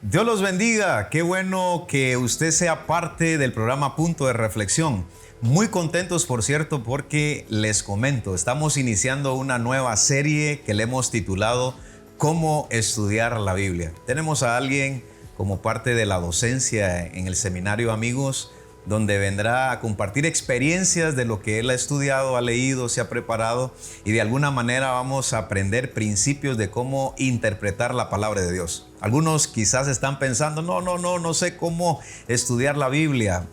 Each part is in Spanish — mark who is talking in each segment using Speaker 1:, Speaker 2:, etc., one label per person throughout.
Speaker 1: Dios los bendiga. Qué bueno que usted sea parte del programa Punto de Reflexión. Muy contentos, por cierto, porque les comento, estamos iniciando una nueva serie que le hemos titulado Cómo estudiar la Biblia. Tenemos a alguien como parte de la docencia en el seminario Amigos, donde vendrá a compartir experiencias de lo que él ha estudiado, ha leído, se ha preparado, y de alguna manera vamos a aprender principios de cómo interpretar la palabra de Dios. Algunos quizás están pensando, no sé cómo estudiar la Biblia,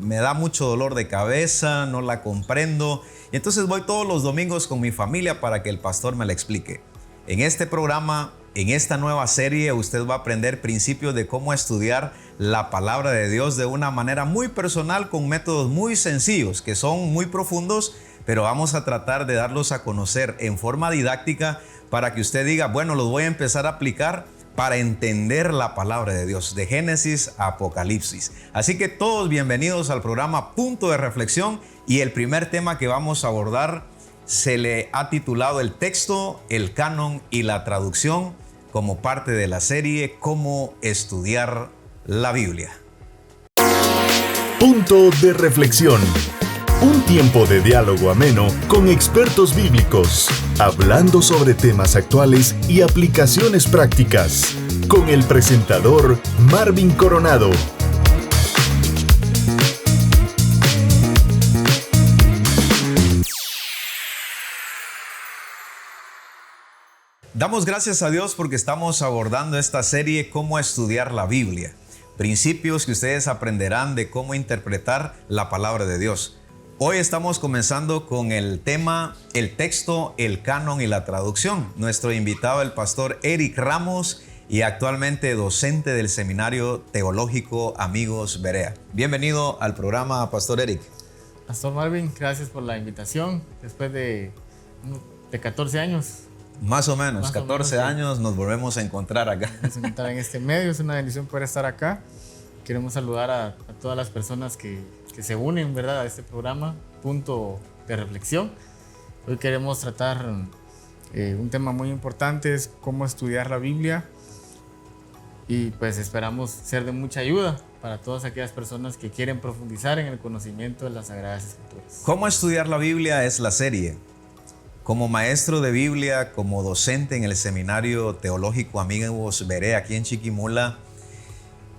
Speaker 1: me da mucho dolor de cabeza, no la comprendo, y entonces voy todos los domingos con mi familia para que el pastor me la explique. En este programa, en esta nueva serie, usted va a aprender principios de cómo estudiar la palabra de Dios de una manera muy personal, con métodos muy sencillos, que son muy profundos, pero vamos a tratar de darlos a conocer en forma didáctica para que usted diga, bueno, los voy a empezar a aplicar para entender la palabra de Dios, de Génesis a Apocalipsis. Así que todos bienvenidos al programa Punto de Reflexión, y el primer tema que vamos a abordar se le ha titulado el texto, el canon y la traducción, como parte de la serie Cómo estudiar la Biblia.
Speaker 2: Punto de Reflexión. Un tiempo de diálogo ameno con expertos bíblicos, hablando sobre temas actuales y aplicaciones prácticas, con el presentador Marvin Coronado.
Speaker 1: Damos gracias a Dios porque estamos abordando esta serie Cómo estudiar la Biblia. Principios que ustedes aprenderán de cómo interpretar la palabra de Dios. Hoy estamos comenzando con el tema, el texto, el canon y la traducción. Nuestro invitado, el pastor Eric Ramos, y actualmente docente del Seminario Teológico Amigos Berea. Bienvenido al programa, Pastor Eric.
Speaker 3: Pastor Marvin, gracias por la invitación. Después de 14 años.
Speaker 1: Más o menos, 14 años nos volvemos a encontrar acá.
Speaker 3: Nos encontrar en este medio, es una bendición poder estar acá. Queremos saludar a todas las personas que se unen, ¿verdad?, a este programa, Punto de Reflexión. Hoy queremos tratar un tema muy importante, es cómo estudiar la Biblia. Y pues esperamos ser de mucha ayuda para todas aquellas personas que quieren profundizar en el conocimiento de las Sagradas Escrituras.
Speaker 1: ¿Cómo estudiar la Biblia? Es la serie. Como maestro de Biblia, como docente en el Seminario Teológico Amigos Berea, aquí en Chiquimula,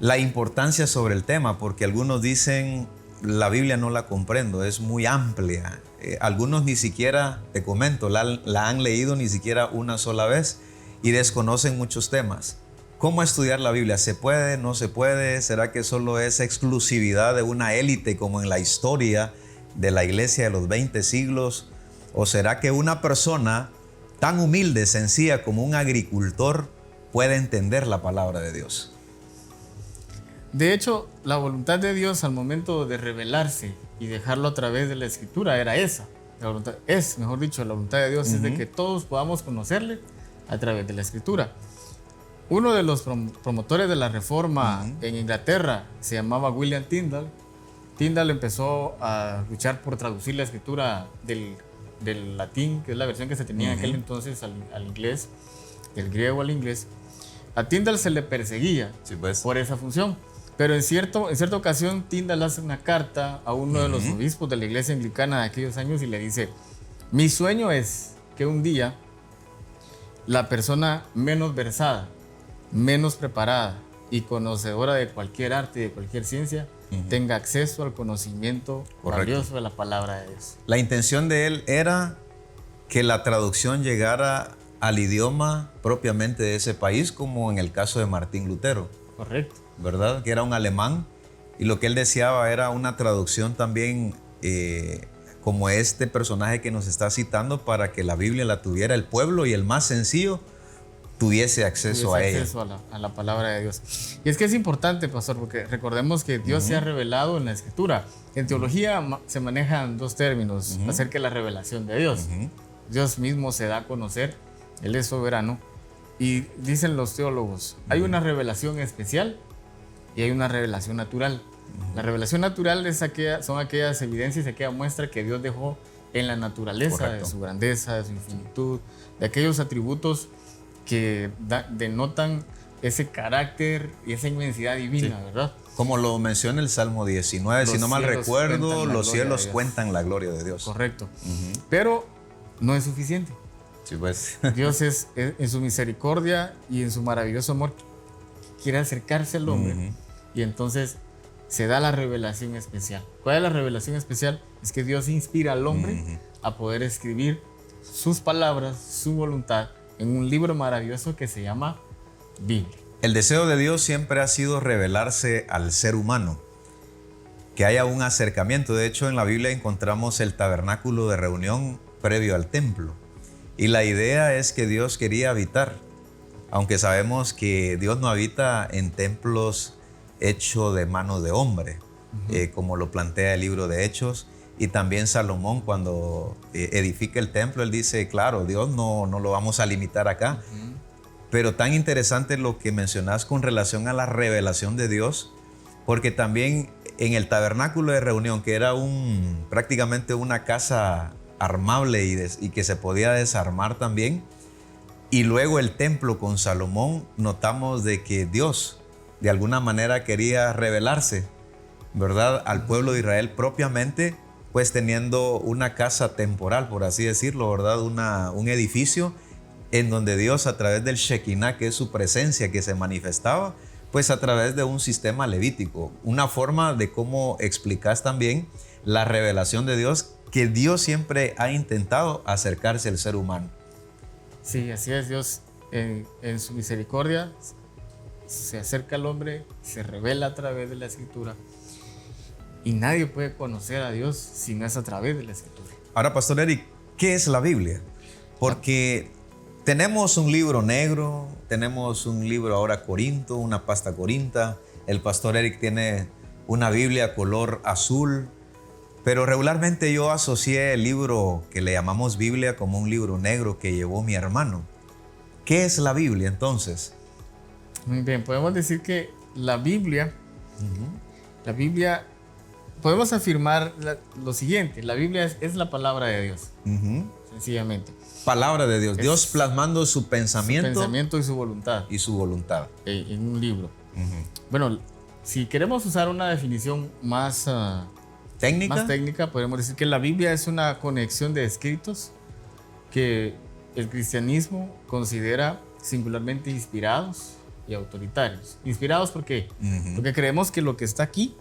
Speaker 1: la importancia sobre el tema, porque algunos dicen, la Biblia no la comprendo, es muy amplia. Algunos ni siquiera, te comento, la han leído ni siquiera una sola vez y desconocen muchos temas. ¿Cómo estudiar la Biblia? ¿Se puede? ¿No se puede? ¿Será que solo es exclusividad de una élite como en la historia de la iglesia de los 20 siglos? ¿O será que una persona tan humilde, sencilla como un agricultor puede entender la palabra de Dios?
Speaker 3: De hecho, la voluntad de Dios al momento de revelarse y dejarlo a través de la Escritura era esa. La voluntad de Dios es de que todos podamos conocerle a través de la Escritura. Uno de los promotores de la Reforma en Inglaterra se llamaba William Tyndale. Tyndale empezó a luchar por traducir la Escritura del latín, que es la versión que se tenía en aquel entonces, al inglés, del griego al inglés. A Tyndale se le perseguía por esa función, pero en cierta ocasión Tyndale hace una carta a uno de los obispos de la iglesia anglicana de aquellos años y le dice: mi sueño es que un día la persona menos versada, menos preparada y conocedora de cualquier arte y de cualquier ciencia tenga acceso al conocimiento valioso de la palabra de Dios.
Speaker 1: La intención de él era que la traducción llegara al idioma propiamente de ese país, como en el caso de Martín Lutero.
Speaker 3: Correcto.
Speaker 1: ¿Verdad? Que era un alemán, y lo que él deseaba era una traducción también como este personaje que nos está citando, para que la Biblia la tuviera el pueblo y el más sencillo tuviese acceso a ella.
Speaker 3: A la palabra de Dios. Y es que es importante, pastor, porque recordemos que Dios se ha revelado en la Escritura. En teología se manejan dos términos acerca de la revelación de Dios. Dios mismo se da a conocer, Él es soberano. Y dicen los teólogos, hay una revelación especial y hay una revelación natural. La revelación natural son aquellas evidencias, aquella muestra que Dios dejó en la naturaleza, de su grandeza, de su infinitud, de aquellos atributos que denotan ese carácter y esa inmensidad divina, ¿verdad?
Speaker 1: Como lo menciona el Salmo 19, si no mal recuerdo, los cielos cuentan la gloria de Dios.
Speaker 3: Correcto. Pero no es suficiente.
Speaker 1: Sí, pues.
Speaker 3: Dios es en su misericordia y en su maravilloso amor quiere acercarse al hombre. Y entonces se da la revelación especial. ¿Cuál es la revelación especial? Es que Dios inspira al hombre a poder escribir sus palabras, su voluntad, en un libro maravilloso que se llama Biblia.
Speaker 1: El deseo de Dios siempre ha sido revelarse al ser humano, que haya un acercamiento. De hecho, en la Biblia encontramos el tabernáculo de reunión previo al templo. Y la idea es que Dios quería habitar, aunque sabemos que Dios no habita en templos hechos de mano de hombre, como lo plantea el libro de Hechos. Y también Salomón, cuando edifica el templo, él dice, claro, Dios no lo vamos a limitar acá. Pero tan interesante lo que mencionas con relación a la revelación de Dios, porque también en el tabernáculo de reunión, que era prácticamente una casa armable y que se podía desarmar también, y luego el templo con Salomón, notamos de que Dios de alguna manera quería revelarse, ¿verdad?, al pueblo de Israel propiamente, pues teniendo una casa temporal, por así decirlo, ¿verdad?, un edificio en donde Dios, a través del Shekinah, que es su presencia que se manifestaba, pues a través de un sistema levítico, una forma de cómo explicas también la revelación de Dios, que Dios siempre ha intentado acercarse al ser humano.
Speaker 3: Sí, así es. Dios en su misericordia se acerca al hombre, se revela a través de la Escritura, y nadie puede conocer a Dios si no es a través de la Escritura.
Speaker 1: Ahora, Pastor Eric, ¿qué es la Biblia? Porque tenemos un libro negro, tenemos un libro ahora corinto, una pasta corinta. El Pastor Eric tiene una Biblia color azul. Pero regularmente yo asocié el libro que le llamamos Biblia como un libro negro que llevó mi hermano. ¿Qué es la Biblia entonces?
Speaker 3: Muy bien, podemos decir que la Biblia, podemos afirmar lo siguiente: la Biblia es la palabra de Dios, sencillamente.
Speaker 1: Palabra de Dios, Dios plasmando su pensamiento.
Speaker 3: Su pensamiento y su voluntad.
Speaker 1: Y su voluntad.
Speaker 3: En un libro. Bueno, si queremos usar una definición más técnica, podemos decir que la Biblia es una conexión de escritos que el cristianismo considera singularmente inspirados y autoritarios. Inspirados, ¿por qué? Porque creemos que lo que está aquí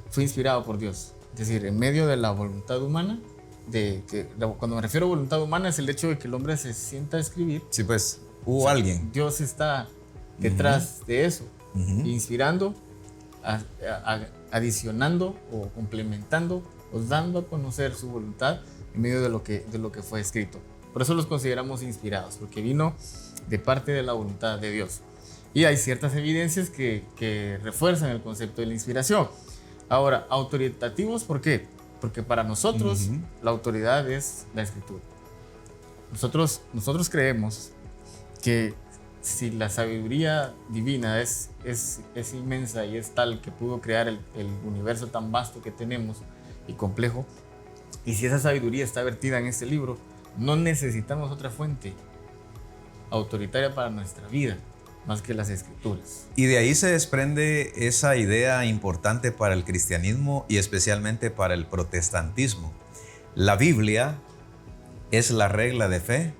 Speaker 3: fue inspirado por Dios. Es decir, en medio de la voluntad humana, cuando me refiero a voluntad humana, es el hecho de que el hombre se sienta a escribir.
Speaker 1: Sí, pues hubo alguien.
Speaker 3: Dios está detrás de eso, inspirando, adicionando o complementando o dando a conocer su voluntad en medio de lo que fue escrito. Por eso los consideramos inspirados, porque vino de parte de la voluntad de Dios. Y hay ciertas evidencias que refuerzan el concepto de la inspiración. Ahora, autoritativos, ¿por qué? Porque para nosotros la autoridad es la Escritura. Nosotros creemos que si la sabiduría divina es inmensa y es tal que pudo crear el universo tan vasto que tenemos y complejo, y si esa sabiduría está vertida en este libro, no necesitamos otra fuente autoritaria para nuestra vida más que las Escrituras.
Speaker 1: Y de ahí se desprende esa idea importante para el cristianismo y especialmente para el protestantismo. La Biblia es la regla de fe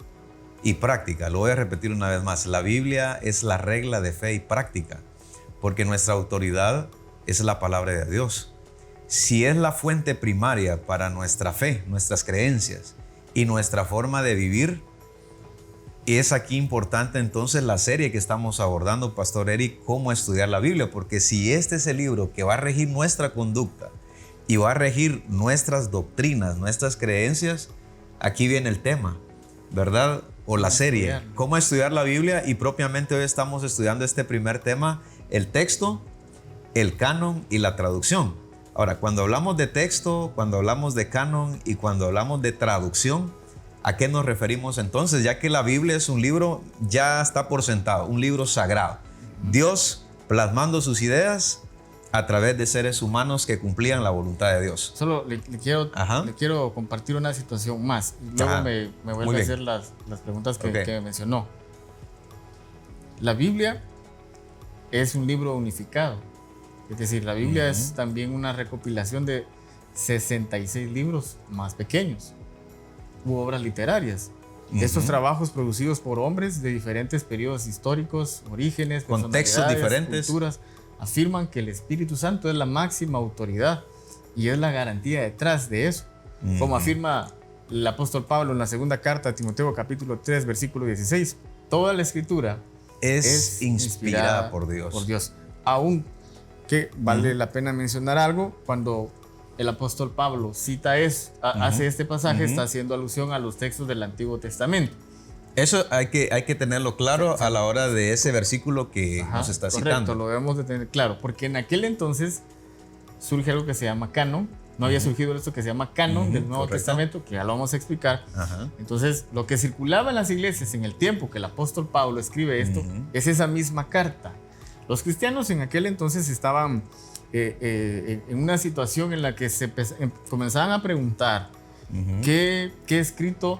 Speaker 1: y práctica. Lo voy a repetir una vez más. La Biblia es la regla de fe y práctica, porque nuestra autoridad es la palabra de Dios. Si es la fuente primaria para nuestra fe, nuestras creencias y nuestra forma de vivir, es aquí importante entonces la serie que estamos abordando, Pastor Eric, cómo estudiar la Biblia, porque si este es el libro que va a regir nuestra conducta y va a regir nuestras doctrinas, nuestras creencias, aquí viene el tema, ¿verdad? O la serie, cómo estudiar la Biblia, y propiamente hoy estamos estudiando este primer tema, el texto, el canon y la traducción. Ahora, cuando hablamos de texto, cuando hablamos de canon y cuando hablamos de traducción, ¿a qué nos referimos entonces? Ya que la Biblia es un libro, ya está por sentado, un libro sagrado. Dios plasmando sus ideas a través de seres humanos que cumplían la voluntad de Dios.
Speaker 3: Solo le quiero compartir una situación más. Luego me vuelve a hacer las preguntas que mencionó. La Biblia es un libro unificado. Es decir, la Biblia es también una recopilación de 66 libros más pequeños u obras literarias. Estos trabajos producidos por hombres de diferentes periodos históricos, orígenes,
Speaker 1: contextos diferentes,
Speaker 3: culturas, afirman que el Espíritu Santo es la máxima autoridad y es la garantía detrás de eso. Como afirma el apóstol Pablo en la segunda carta a Timoteo capítulo 3 versículo 16, toda la escritura
Speaker 1: es inspirada por Dios.
Speaker 3: Aún que vale la pena mencionar algo, cuando el apóstol Pablo cita eso, hace este pasaje, está haciendo alusión a los textos del Antiguo Testamento.
Speaker 1: Eso hay que tenerlo claro a la hora de ese versículo que nos está citando.
Speaker 3: Lo debemos de tener claro, porque en aquel entonces surge algo que se llama canon. No había surgido esto que se llama canon del Nuevo Testamento, que ya lo vamos a explicar. Entonces, lo que circulaba en las iglesias en el tiempo que el apóstol Pablo escribe esto, es esa misma carta. Los cristianos en aquel entonces estaban en una situación en la que comenzaban a preguntar qué escrito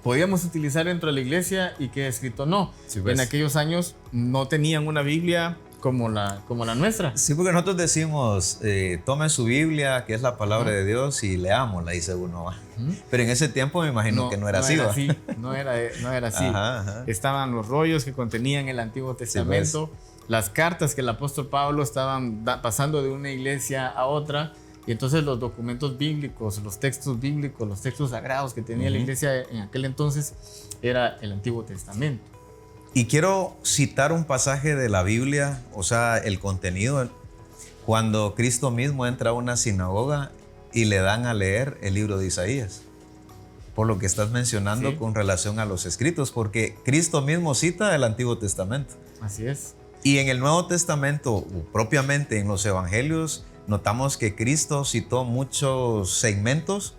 Speaker 3: podíamos utilizar dentro de la iglesia y qué escrito no. Sí, en aquellos años no tenían una Biblia como la nuestra.
Speaker 1: Sí, porque nosotros decimos, tome su Biblia, que es la palabra de Dios, y leámosla, dice uno. Pero en ese tiempo me imagino que no era así.
Speaker 3: No era así. Estaban los rollos que contenían el Antiguo Testamento, las cartas que el apóstol Pablo estaban pasando de una iglesia a otra, y entonces los documentos bíblicos, los textos bíblicos, los textos sagrados que tenía la iglesia en aquel entonces era el Antiguo Testamento.
Speaker 1: Y quiero citar un pasaje de la Biblia, o sea, el contenido, cuando Cristo mismo entra a una sinagoga y le dan a leer el libro de Isaías, por lo que estás mencionando con relación a los escritos, porque Cristo mismo cita el Antiguo Testamento.
Speaker 3: Así es.
Speaker 1: Y en el Nuevo Testamento, propiamente en los Evangelios, notamos que Cristo citó muchos segmentos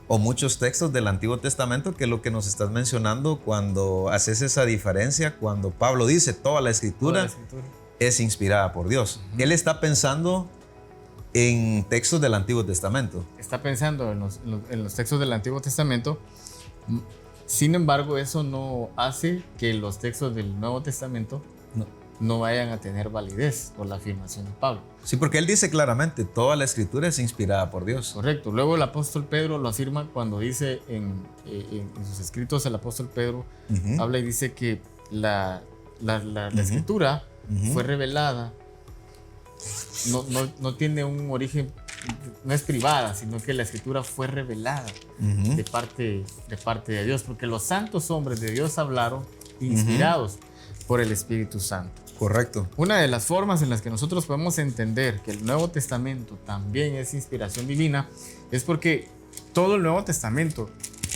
Speaker 1: o muchos textos del Antiguo Testamento, que es lo que nos estás mencionando cuando haces esa diferencia, cuando Pablo dice toda la escritura es inspirada por Dios. Él está pensando en textos del Antiguo Testamento.
Speaker 3: Está pensando en los textos del Antiguo Testamento. Sin embargo, eso no hace que los textos del Nuevo Testamento no vayan a tener validez por la afirmación de Pablo.
Speaker 1: Sí, porque él dice claramente, toda la escritura es inspirada por Dios.
Speaker 3: Correcto. Luego el apóstol Pedro lo afirma cuando dice en sus escritos, el apóstol Pedro habla y dice que la escritura fue revelada, no tiene un origen, no es privada, sino que la escritura fue revelada de parte de Dios, porque los santos hombres de Dios hablaron inspirados por el Espíritu Santo.
Speaker 1: Correcto.
Speaker 3: Una de las formas en las que nosotros podemos entender que el Nuevo Testamento también es inspiración divina es porque todo el Nuevo Testamento,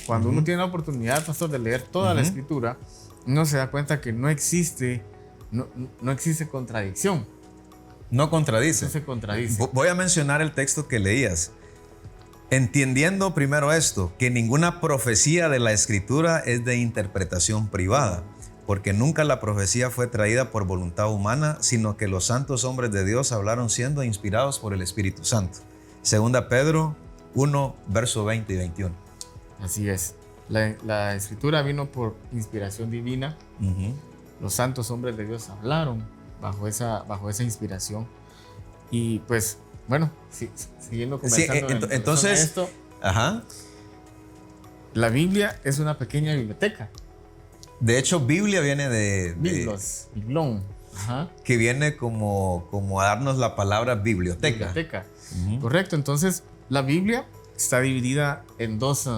Speaker 3: cuando uno tiene la oportunidad, pastor, de leer toda la Escritura, uno se da cuenta que no existe contradicción.
Speaker 1: No contradice.
Speaker 3: No se contradice.
Speaker 1: Voy a mencionar el texto que leías. Entendiendo primero esto, que ninguna profecía de la Escritura es de interpretación privada, porque nunca la profecía fue traída por voluntad humana, sino que los santos hombres de Dios hablaron siendo inspirados por el Espíritu Santo. Segunda Pedro 1, verso 20 y 21.
Speaker 3: Así es. La Escritura vino por inspiración divina. Los santos hombres de Dios hablaron bajo esa inspiración. Y pues, bueno, siguiendo conversando
Speaker 1: entonces,
Speaker 3: esto, la Biblia es una pequeña biblioteca.
Speaker 1: De hecho, Biblia viene
Speaker 3: Biblón.
Speaker 1: Que viene como a darnos la palabra biblioteca.
Speaker 3: Correcto. Entonces, la Biblia está dividida en dos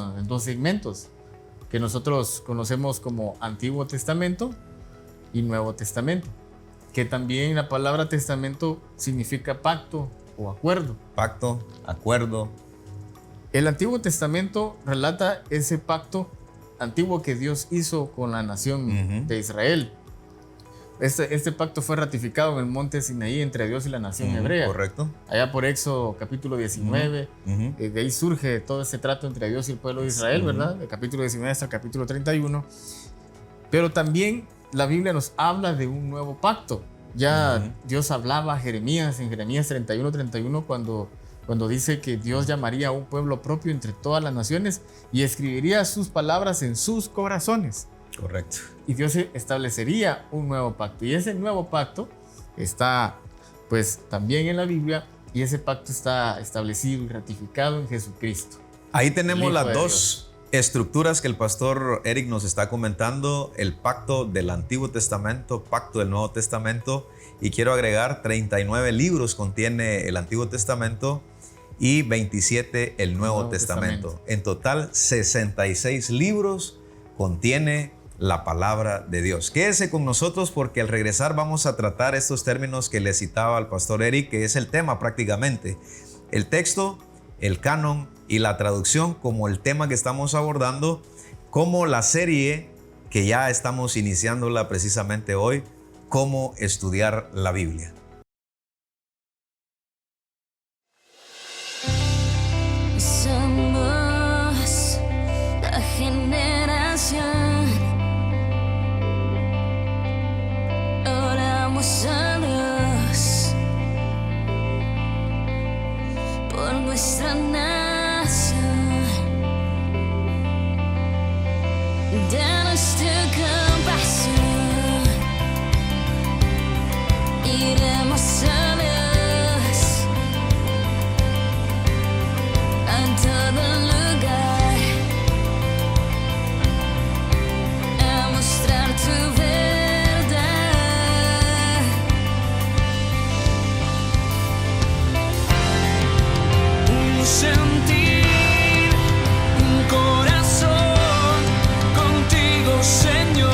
Speaker 3: segmentos que nosotros conocemos como Antiguo Testamento y Nuevo Testamento, que también la palabra testamento significa pacto o acuerdo.
Speaker 1: Pacto, acuerdo.
Speaker 3: El Antiguo Testamento relata ese pacto antiguo que Dios hizo con la nación de Israel. Este pacto fue ratificado en el monte Sinaí entre Dios y la nación hebrea.
Speaker 1: Correcto.
Speaker 3: Allá por Éxodo capítulo 19, de ahí surge todo ese trato entre Dios y el pueblo de Israel, ¿verdad? Del capítulo 19 hasta el capítulo 31. Pero también la Biblia nos habla de un nuevo pacto. Ya Dios hablaba a Jeremías en Jeremías 31 cuando dice que Dios llamaría a un pueblo propio entre todas las naciones y escribiría sus palabras en sus corazones.
Speaker 1: Correcto.
Speaker 3: Y Dios establecería un nuevo pacto. Y ese nuevo pacto está pues también en la Biblia, y ese pacto está establecido y ratificado en Jesucristo.
Speaker 1: Ahí tenemos las
Speaker 3: de
Speaker 1: dos estructuras que el pastor Eric nos está comentando: el pacto del Antiguo Testamento, pacto del Nuevo Testamento, y quiero agregar 39 libros contiene el Antiguo Testamento y 27 el Nuevo Testamento. En total 66 libros contiene la palabra de Dios. Quédese con nosotros porque al regresar vamos a tratar estos términos que le citaba al pastor Eric, que es el tema prácticamente: el texto, el canon y la traducción, como el tema que estamos abordando, como la serie que ya estamos iniciándola precisamente hoy, cómo estudiar la Biblia.
Speaker 4: Somos la generación. Oramos a Dios por nuestra nación. Danos tu compasión. Iremos a Dios a todo lugar a mostrar tu verdad.
Speaker 5: Un sentir, un corazón contigo, Señor.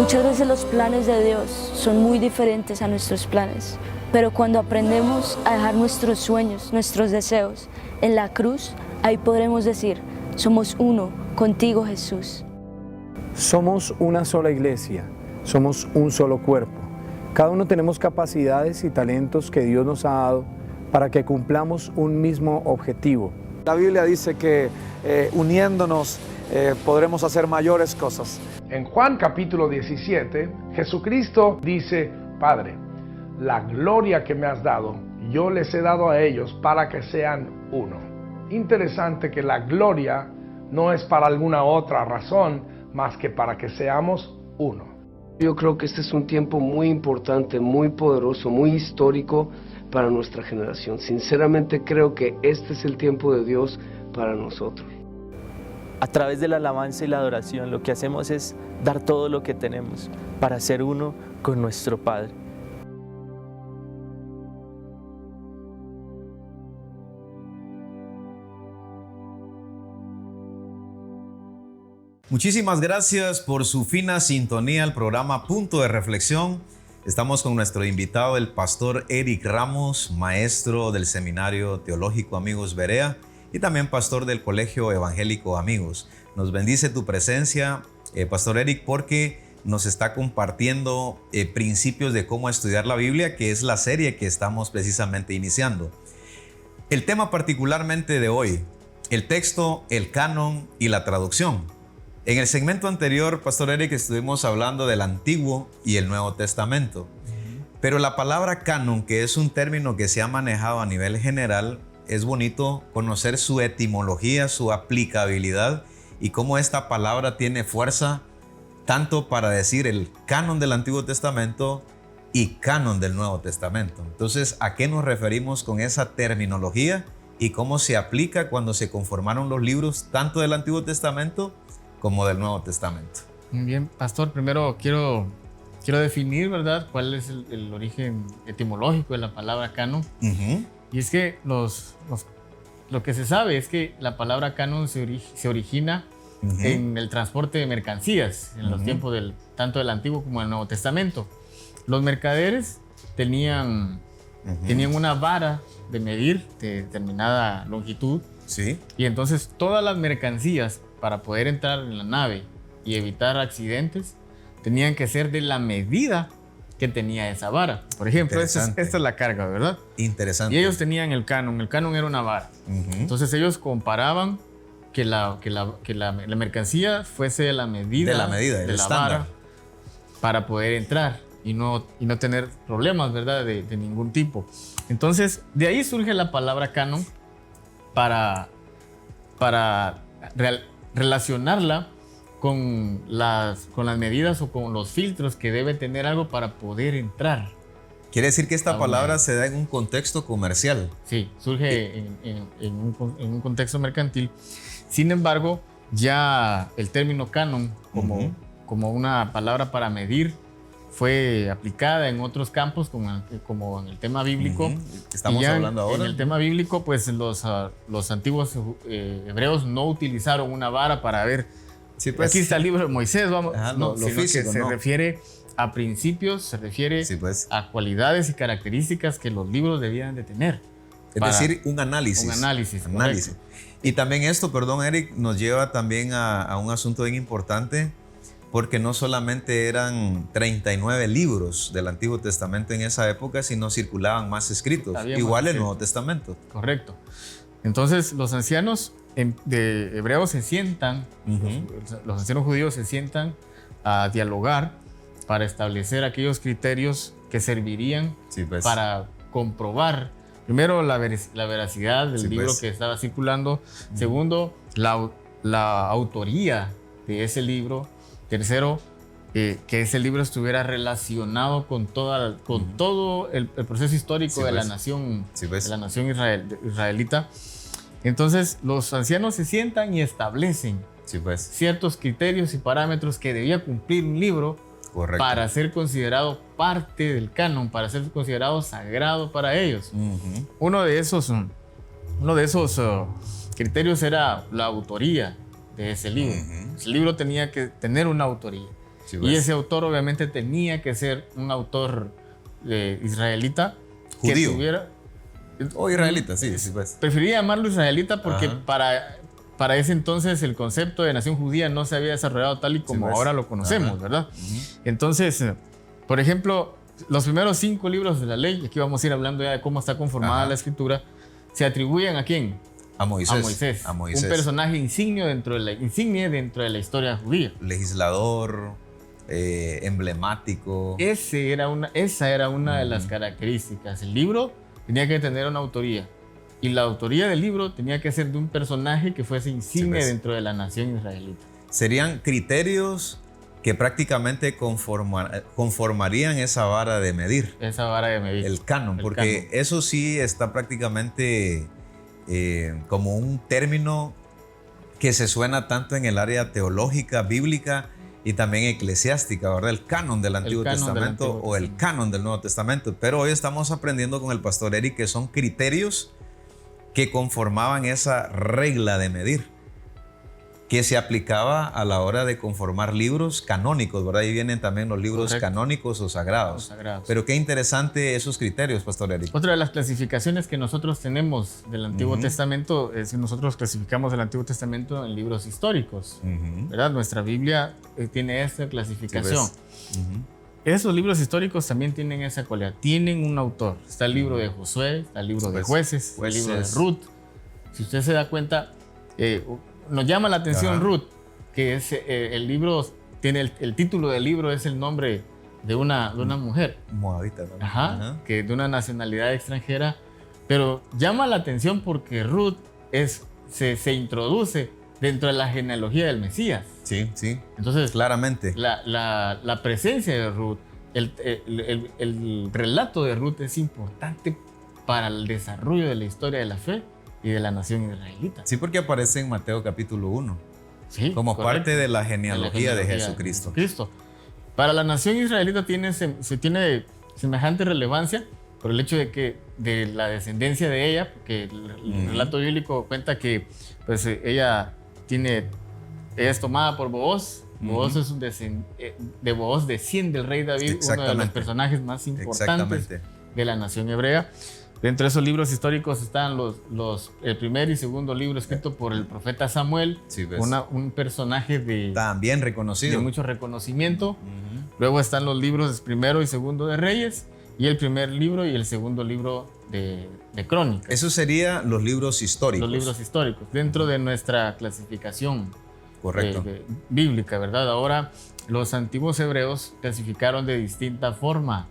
Speaker 6: Muchas veces los planes de Dios son muy diferentes a nuestros planes, pero cuando aprendemos a dejar nuestros sueños, nuestros deseos en la cruz, ahí podremos decir, somos uno contigo, Jesús.
Speaker 7: Somos una sola iglesia, somos un solo cuerpo. Cada uno tenemos capacidades y talentos que Dios nos ha dado para que cumplamos un mismo objetivo.
Speaker 8: La Biblia dice que uniéndonos podremos hacer mayores cosas.
Speaker 9: En Juan capítulo 17, Jesucristo dice, Padre, la gloria que me has dado, yo les he dado a ellos para que sean uno. Interesante que la gloria no es para alguna otra razón más que para que seamos uno.
Speaker 10: Yo creo que este es un tiempo muy importante, muy poderoso, muy histórico para nuestra generación. Sinceramente creo que este es el tiempo de Dios para nosotros.
Speaker 11: A través de la alabanza y la adoración lo que hacemos es dar todo lo que tenemos para ser uno con nuestro Padre.
Speaker 1: Muchísimas gracias por su fina sintonía al programa Punto de Reflexión. Estamos con nuestro invitado, el pastor Eric Ramos, maestro del Seminario Teológico Amigos Berea y también pastor del Colegio Evangélico Amigos. Nos bendice tu presencia, pastor Eric, porque nos está compartiendo principios de cómo estudiar la Biblia, que es la serie que estamos precisamente iniciando. El tema particularmente de hoy, el texto, el canon y la traducción. En el segmento anterior, pastor Eric, estuvimos hablando del Antiguo y el Nuevo Testamento. Pero la palabra canon, que es un término que se ha manejado a nivel general, es bonito conocer su etimología, su aplicabilidad y cómo esta palabra tiene fuerza tanto para decir el canon del Antiguo Testamento y canon del Nuevo Testamento. Entonces, ¿a qué nos referimos con esa terminología y cómo se aplica cuando se conformaron los libros tanto del Antiguo Testamento como del Nuevo Testamento?
Speaker 3: Muy bien, pastor, primero quiero definir, ¿verdad?, cuál es el origen etimológico de la palabra canon. Y es que lo que se sabe es que la palabra canon se origina en el transporte de mercancías, en los tiempos tanto del Antiguo como del Nuevo Testamento. Los mercaderes tenían una vara de medir de determinada longitud.
Speaker 1: Sí.
Speaker 3: Y entonces todas las mercancías, para poder entrar en la nave y evitar accidentes, tenían que ser de la medida que tenía esa vara. Por ejemplo, esta es la carga, ¿verdad?
Speaker 1: Interesante.
Speaker 3: Y ellos tenían el canon era una vara. Entonces ellos comparaban que la mercancía fuese de la medida de la vara para poder entrar y no tener problemas, ¿verdad?, de ningún tipo. Entonces, de ahí surge la palabra canon para relacionarla con las medidas o con los filtros que debe tener algo para poder entrar.
Speaker 1: Quiere decir que esta palabra se da en un contexto comercial.
Speaker 3: Sí, surge en un contexto mercantil. Sin embargo, ya el término canon como una palabra para medir fue aplicada en otros campos como en el tema bíblico.
Speaker 1: Estamos hablando ahora.
Speaker 3: En el tema bíblico, pues los antiguos hebreos no utilizaron una vara para ver.
Speaker 1: Sí, pues,
Speaker 3: aquí está el libro de Moisés, vamos.
Speaker 1: Lo físico,
Speaker 3: que se refiere a principios, se refiere a cualidades y características que los libros debían de tener.
Speaker 1: Es decir, un análisis.
Speaker 3: Un análisis.
Speaker 1: Y también esto, perdón, Eric, nos lleva también a un asunto bien importante, porque no solamente eran 39 libros del Antiguo Testamento en esa época, sino circulaban más escritos, igual el Nuevo Testamento.
Speaker 3: Correcto. Entonces, los ancianos de hebreos se sientan, los ancianos judíos se sientan a dialogar para establecer aquellos criterios que servirían para comprobar, primero, la veracidad del libro que estaba circulando, segundo, la autoría de ese libro, tercero, que ese libro estuviera relacionado con todo el proceso histórico de la nación, de la nación israelita. Entonces, los ancianos se sientan y establecen ciertos criterios y parámetros que debía cumplir un libro para ser considerado parte del canon, para ser considerado sagrado para ellos. Uno de esos criterios era la autoría de ese libro. Ese libro tenía que tener una autoría.
Speaker 1: Sí,
Speaker 3: y
Speaker 1: pues.
Speaker 3: ese autor obviamente tenía que ser un autor israelita.
Speaker 1: Judío.
Speaker 3: Que tuviera...
Speaker 1: O israelita, sí, sí, pues.
Speaker 3: Preferiría llamarlo israelita porque
Speaker 1: Ajá.
Speaker 3: para ese entonces el concepto de nación judía no se había desarrollado tal y como
Speaker 1: pues.
Speaker 3: ahora lo conocemos,
Speaker 1: Ajá.
Speaker 3: ¿verdad? Entonces, por ejemplo, los primeros 5 libros de la ley, aquí vamos a ir hablando ya de cómo está conformada
Speaker 1: Ajá.
Speaker 3: la escritura, se atribuyen ¿a quién?
Speaker 1: A Moisés.
Speaker 3: A Moisés.
Speaker 1: A Moisés.
Speaker 3: Un personaje insignia dentro de la historia judía.
Speaker 1: Legislador, emblemático.
Speaker 3: Esa era una de las características. El libro tenía que tener una autoría. Y la autoría del libro tenía que ser de un personaje que fuese insignia
Speaker 1: pues.
Speaker 3: dentro de la nación israelita.
Speaker 1: Serían criterios que prácticamente conformarían esa vara de medir.
Speaker 3: Esa vara de medir.
Speaker 1: El canon, porque eso sí está prácticamente como un término que se suena tanto en el área teológica, bíblica y también eclesiástica, ¿verdad? El canon del Antiguo Testamento o el canon del Nuevo Testamento. Pero hoy estamos aprendiendo con el pastor Eric que son criterios que conformaban esa regla de medir, que se aplicaba a la hora de conformar libros canónicos, ¿verdad? Ahí vienen también los libros
Speaker 3: Correcto.
Speaker 1: canónicos o sagrados.
Speaker 3: Los sagrados.
Speaker 1: Pero qué interesante esos criterios, pastor Eric.
Speaker 3: Otra de las clasificaciones que nosotros tenemos del Antiguo Testamento es que nosotros clasificamos el Antiguo Testamento en libros históricos, ¿verdad? Nuestra Biblia tiene esta clasificación. Esos libros históricos también tienen esa cualidad, tienen un autor. Está el libro de Josué, está el libro de Jueces, el libro de Ruth. Si usted se da cuenta, nos llama la atención Ruth, que es el libro, tiene el título del libro es el nombre de una mujer.
Speaker 1: Moabita, ¿no?
Speaker 3: Que de una nacionalidad extranjera, pero llama la atención porque Ruth se introduce dentro de la genealogía del Mesías.
Speaker 1: Sí, sí.
Speaker 3: Entonces,
Speaker 1: claramente.
Speaker 3: La presencia de Ruth, el relato de Ruth es importante para el desarrollo de la historia de la fe y de la nación israelita.
Speaker 1: Sí, porque aparece en Mateo capítulo 1.
Speaker 3: Sí,
Speaker 1: como
Speaker 3: correcto.
Speaker 1: parte de la genealogía de Jesucristo.
Speaker 3: Para la nación israelita se tiene semejante relevancia por el hecho de la descendencia de ella, porque el relato bíblico cuenta que pues, ella es tomada por Booz. Booz es de Booz desciende el rey David, uno de los personajes más importantes de la nación hebrea. Dentro de esos libros históricos están el primer y segundo libro escrito por el profeta Samuel, un personaje
Speaker 1: también reconocido,
Speaker 3: de mucho reconocimiento. Luego están los libros primero y segundo de Reyes, y el primer libro y el segundo libro de Crónicas.
Speaker 1: Eso serían los libros históricos.
Speaker 3: Los libros históricos, dentro de nuestra clasificación bíblica, ¿verdad? Ahora, los antiguos hebreos clasificaron de distinta forma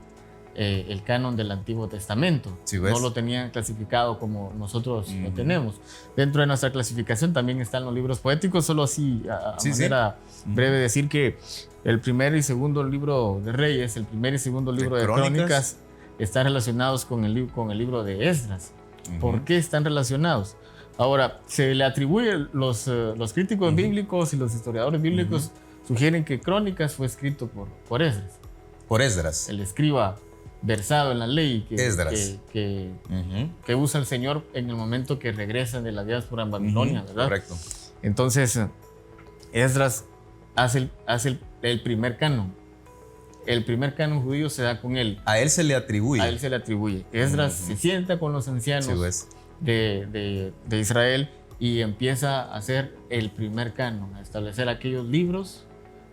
Speaker 3: el canon del Antiguo Testamento. No lo tenían clasificado como nosotros lo tenemos. Dentro de nuestra clasificación también están los libros poéticos, solo así a manera breve decir que el primer y segundo libro de Reyes, el primer y segundo libro de Crónicas están relacionados con el libro de Esdras. ¿Por qué están relacionados? Ahora, se le atribuye, los críticos bíblicos y los historiadores bíblicos sugieren que Crónicas fue escrito por Esdras.
Speaker 1: Por Esdras.
Speaker 3: El escriba versado en la ley que usa el Señor en el momento que regresan de la diáspora en Babilonia, ¿verdad?
Speaker 1: Correcto.
Speaker 3: Entonces, Esdras hace el primer canon. El primer canon judío se da con él.
Speaker 1: A él se le atribuye.
Speaker 3: A él se le atribuye. Esdras se sienta con los ancianos de Israel y empieza a hacer el primer canon, a establecer aquellos libros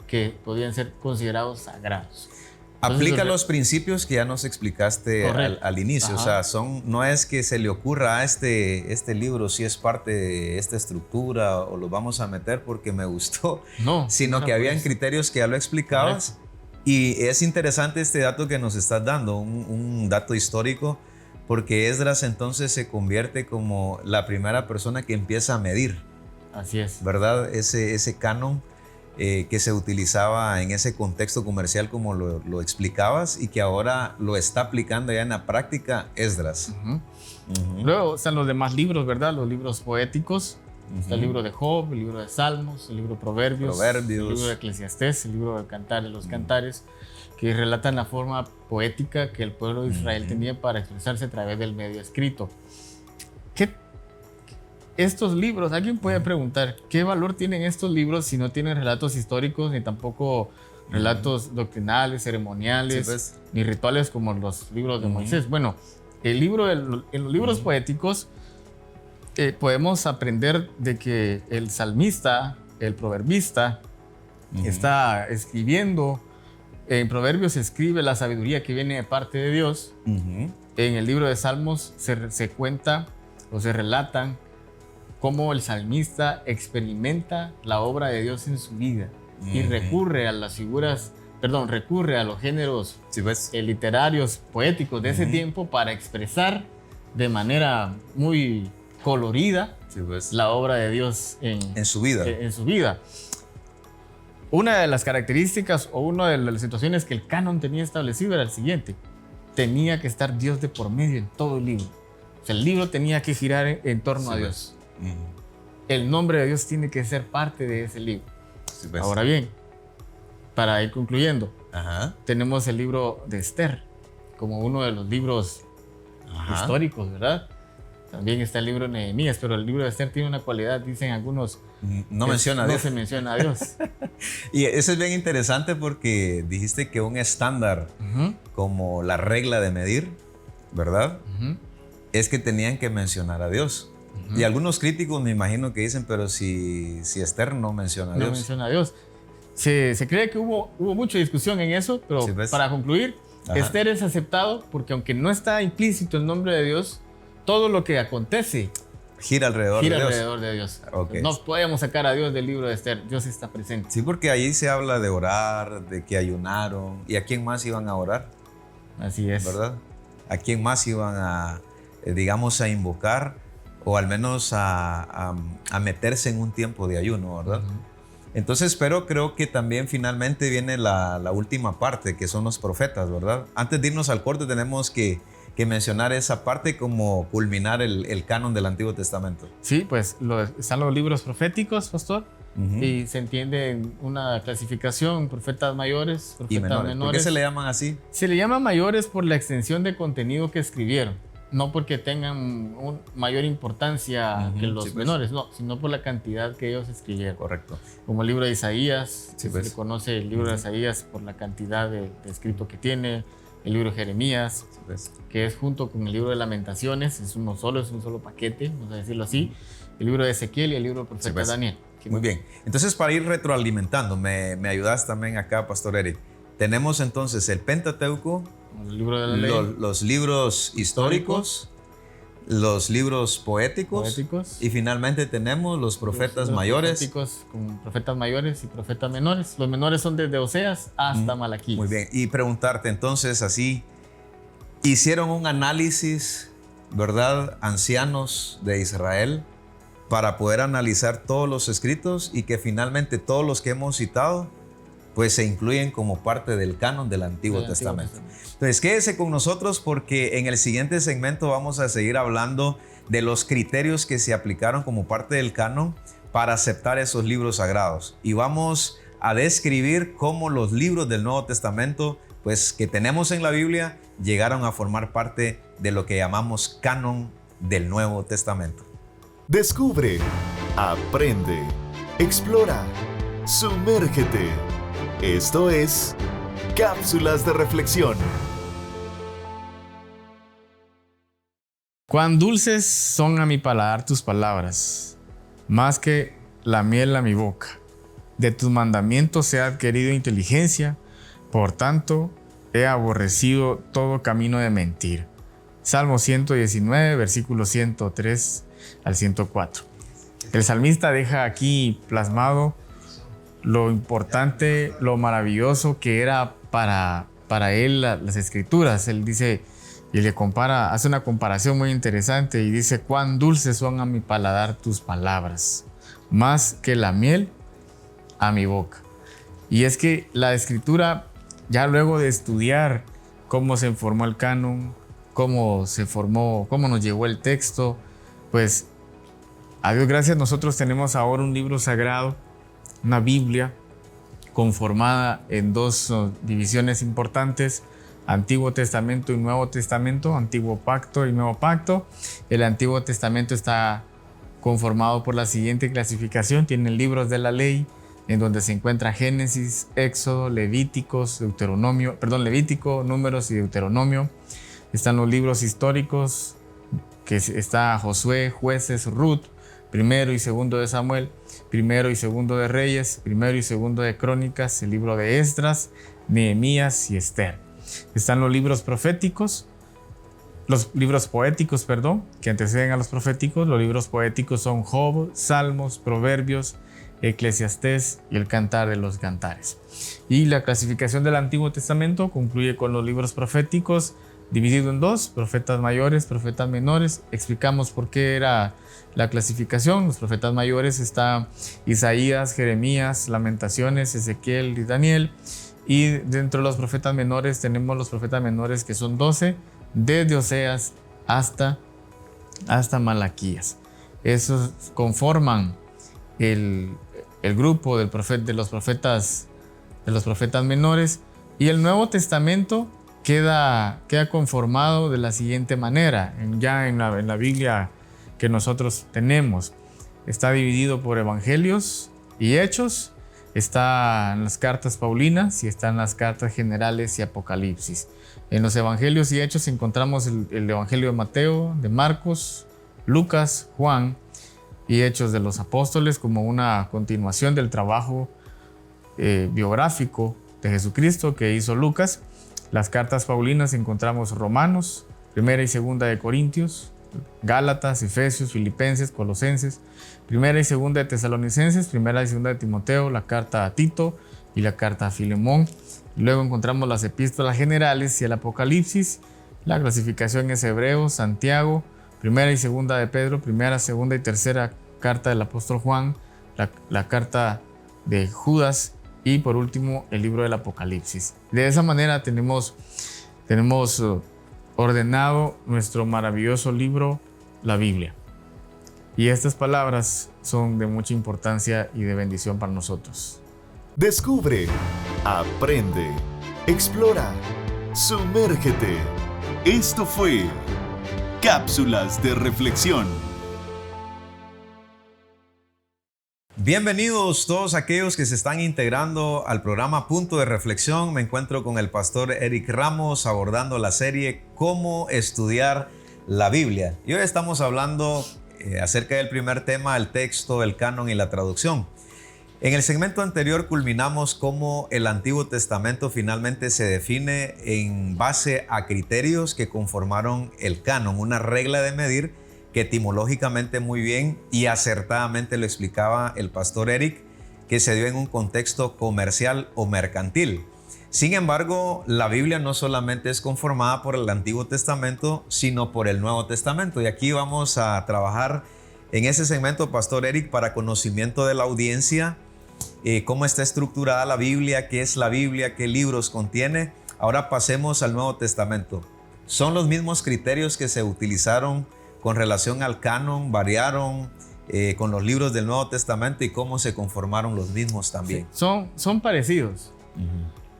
Speaker 3: que podían ser considerados sagrados.
Speaker 1: Aplica los principios que ya nos explicaste al inicio. O sea, no es que se le ocurra a este libro si es parte de esta estructura o lo vamos a meter porque me gustó, sino que habían criterios que ya lo explicabas. Y es interesante este dato que nos estás dando, un dato histórico, porque Esdras entonces se convierte como la primera persona que empieza a medir.
Speaker 3: Así es.
Speaker 1: ¿Verdad? Ese canon que se utilizaba en ese contexto comercial como lo explicabas y que ahora lo está aplicando ya en la práctica Esdras.
Speaker 3: Luego están los demás libros, ¿verdad? Los libros poéticos. Está el libro de Job, el libro de Salmos, el libro de Proverbios, el libro de Eclesiastés, el libro de Cantares, los Cantares, que relatan la forma poética que el pueblo de Israel tenía para expresarse a través del medio escrito. Estos libros, alguien puede preguntar, ¿qué valor tienen estos libros si no tienen relatos históricos ni tampoco relatos doctrinales, ceremoniales,
Speaker 1: Sí, pues.
Speaker 3: ni rituales como los libros de Moisés. Bueno, en los libros poéticos podemos aprender de que el salmista, el proverbista, está escribiendo. En Proverbios se escribe la sabiduría que viene de parte de Dios. En el libro de Salmos se cuenta o se relatan cómo el salmista experimenta la obra de Dios en su vida y recurre a las figuras, recurre a los géneros literarios, poéticos de ese tiempo para expresar de manera muy colorida la obra de Dios en su vida. Una de las características o una de las situaciones que el canon tenía establecido era el siguiente: tenía que estar Dios de por medio en todo el libro. O sea, el libro tenía que girar en torno a Dios. El nombre de Dios tiene que ser parte de ese libro. Ahora bien, para ir concluyendo, tenemos el libro de Esther como uno de los libros históricos, ¿verdad? También está el libro de Nehemías, pero el libro de Esther tiene una cualidad, dicen algunos,
Speaker 1: no menciona a Dios.
Speaker 3: No se menciona a Dios.
Speaker 1: Y eso es bien interesante porque dijiste que un estándar como la regla de medir, ¿verdad? Es que tenían que mencionar a Dios. Y algunos críticos me imagino que dicen, pero si Esther no menciona a Dios.
Speaker 3: No menciona a Dios. Se cree que hubo mucha discusión en eso, pero para concluir, Esther es aceptado porque aunque no está implícito el nombre de Dios, todo lo que acontece
Speaker 1: gira alrededor
Speaker 3: de Dios. No podemos sacar a Dios del libro de Esther. Dios está presente.
Speaker 1: Sí, porque ahí se habla de orar, de que ayunaron. ¿Y a quién más iban a orar?
Speaker 3: Así es.
Speaker 1: ¿Verdad? ¿A quién más iban a, digamos, a invocar o al menos a meterse en un tiempo de ayuno, ¿verdad? Entonces, pero creo que también finalmente viene la última parte, que son los profetas, ¿verdad? Antes de irnos al corte tenemos que mencionar esa parte como culminar el canon del Antiguo Testamento.
Speaker 3: Sí, pues están los libros proféticos, pastor, y se entiende en una clasificación: profetas mayores, profetas menores.
Speaker 1: ¿Por qué se le llaman así?
Speaker 3: Se le llaman mayores por la extensión de contenido que escribieron, no porque tengan mayor importancia que los menores, no, sino por la cantidad que ellos escribieron.
Speaker 1: Correcto.
Speaker 3: Como el libro de Isaías, se le conoce el libro de Isaías por la cantidad de escrito que tiene. El libro de Jeremías, que es junto con el libro de Lamentaciones, es un solo paquete, vamos a decirlo así. El libro de Ezequiel y el libro del profeta Daniel.
Speaker 1: Muy bien. Entonces, para ir retroalimentando, me ayudas también acá, Pastor Eric. Tenemos entonces el Pentateuco,
Speaker 3: el libro de la ley,
Speaker 1: los libros históricos, los libros poéticos y finalmente tenemos los profetas mayores.
Speaker 3: Con profetas mayores y profetas menores. Los menores son desde Oseas hasta Malaquías.
Speaker 1: Muy bien. Y preguntarte entonces así, ¿hicieron un análisis, verdad, ancianos de Israel para poder analizar todos los escritos y que finalmente todos los que hemos citado pues se incluyen como parte del canon del Antiguo Testamento? Entonces, quédese con nosotros porque en el siguiente segmento vamos a seguir hablando de los criterios que se aplicaron como parte del canon para aceptar esos libros sagrados. Y vamos a describir cómo los libros del Nuevo Testamento, pues que tenemos en la Biblia, llegaron a formar parte de lo que llamamos canon del Nuevo Testamento.
Speaker 2: Descubre, aprende, explora, sumérgete. Esto es Cápsulas de Reflexión.
Speaker 3: Cuán dulces son a mi paladar tus palabras, más que la miel a mi boca. De tus mandamientos he adquirido inteligencia, por tanto he aborrecido todo camino de mentir. Salmo 119, versículos 103 al 104. El salmista deja aquí plasmado lo importante, lo maravilloso que era para él las escrituras. Él dice, y hace una comparación muy interesante y dice: cuán dulces son a mi paladar tus palabras, más que la miel a mi boca. Y es que la escritura, ya luego de estudiar cómo se formó el canon, cómo nos llegó el texto, pues a Dios gracias, nosotros tenemos ahora un libro sagrado, una Biblia conformada en dos divisiones importantes: Antiguo Testamento y Nuevo Testamento, Antiguo Pacto y Nuevo Pacto. El Antiguo Testamento está conformado por la siguiente clasificación: tiene libros de la ley, en donde se encuentra Génesis, Éxodo, Levítico, Números y Deuteronomio. Están los libros históricos, que está Josué, Jueces, Ruth, primero y segundo de Samuel, primero y segundo de Reyes, primero y segundo de Crónicas, el libro de Esdras, Nehemías y Esther. Están los libros poéticos, que anteceden a los proféticos. Los libros poéticos son Job, Salmos, Proverbios, Eclesiastés y el Cantar de los Cantares. Y la clasificación del Antiguo Testamento concluye con los libros proféticos, dividido en dos: profetas mayores, profetas menores. Explicamos por qué era la clasificación. Los profetas mayores están Isaías, Jeremías, Lamentaciones, Ezequiel y Daniel. Y dentro de los profetas menores tenemos los profetas menores, que son 12, desde Oseas hasta Malaquías. Esos conforman el grupo de los profetas menores. Y el Nuevo Testamento queda conformado de la siguiente manera. Ya en la Biblia que nosotros tenemos, está dividido por evangelios y hechos. Están las cartas paulinas y están las cartas generales y Apocalipsis. En los evangelios y hechos encontramos el evangelio de Mateo, de Marcos, Lucas, Juan y Hechos de los Apóstoles, como una continuación del trabajo biográfico de Jesucristo que hizo Lucas. Las cartas paulinas encontramos Romanos, Primera y Segunda de Corintios, Gálatas, Efesios, Filipenses, Colosenses, Primera y Segunda de Tesalonicenses, Primera y Segunda de Timoteo, la carta a Tito y la carta a Filemón. Luego encontramos las epístolas generales y el Apocalipsis. La clasificación es Hebreos, Santiago, Primera y Segunda de Pedro, Primera, Segunda y Tercera carta del apóstol Juan, la carta de Judas y por último el libro del Apocalipsis. De esa manera tenemos ordenado nuestro maravilloso libro, la Biblia. Y estas palabras son de mucha importancia y de bendición para nosotros.
Speaker 2: Descubre, aprende, explora, sumérgete. Esto fue Cápsulas de Reflexión.
Speaker 1: Bienvenidos todos aquellos que se están integrando al programa Punto de Reflexión. Me encuentro con el pastor Eric Ramos abordando la serie Cómo estudiar la Biblia. Y hoy estamos hablando acerca del primer tema, el texto, el canon y la traducción. En el segmento anterior culminamos cómo el Antiguo Testamento finalmente se define en base a criterios que conformaron el canon, una regla de medir que etimológicamente muy bien y acertadamente lo explicaba el pastor Eric, que se dio en un contexto comercial o mercantil. Sin embargo, la Biblia no solamente es conformada por el Antiguo Testamento, sino por el Nuevo Testamento. Y aquí vamos a trabajar en ese segmento, pastor Eric, para conocimiento de la audiencia, cómo está estructurada la Biblia, qué es la Biblia, qué libros contiene. Ahora pasemos al Nuevo Testamento. ¿Son los mismos criterios que se utilizaron con relación al canon? ¿Variaron con los libros del Nuevo Testamento y cómo se conformaron los mismos también?
Speaker 3: Sí, son parecidos.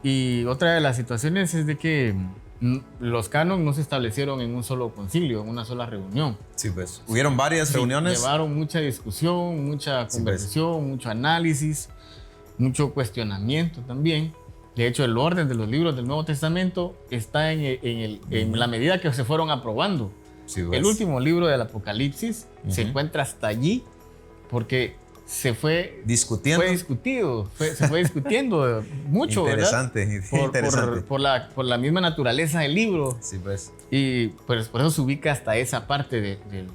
Speaker 3: Y otra de las situaciones es de que los cánones no se establecieron en un solo concilio, en una sola reunión.
Speaker 1: Sí, pues. ¿Hubieron varias reuniones?
Speaker 3: Llevaron mucha discusión, mucha conversación, pues, mucho análisis, mucho cuestionamiento también. De hecho, el orden de los libros del Nuevo Testamento está en la medida que se fueron aprobando. Sí, pues. El último libro del Apocalipsis se encuentra hasta allí porque se fue discutiendo. Se fue discutiendo mucho,
Speaker 1: interesante,
Speaker 3: ¿verdad?
Speaker 1: Interesante.
Speaker 3: Por la misma naturaleza del libro.
Speaker 1: Sí, pues.
Speaker 3: Y pues por eso se ubica hasta esa parte del